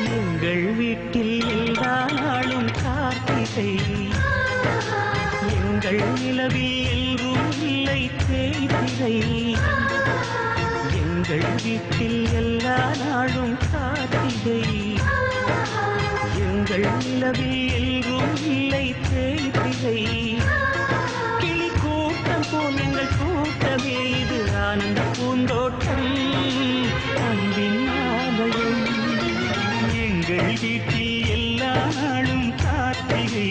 எங்கள் வீட்டில் எல்லா நாளும் கார்த்திகை எங்கள் நிலவில் எல்லோரும் இல்லை தேய்திரை எங்கள் வீட்டில் எல்லா நாளும் கார்த்திகை எங்கள் நிலவில் எல்லோரும் இல்லை தேய்திரை கிளி கூட்டம் போல் எங்கள் கூட்டமே இது ஆனந்த பூந்தோட்டம் அன்பின் ஆலயம் எங்கள் வீட்டில் எல்லா நாளும் கார்த்திகை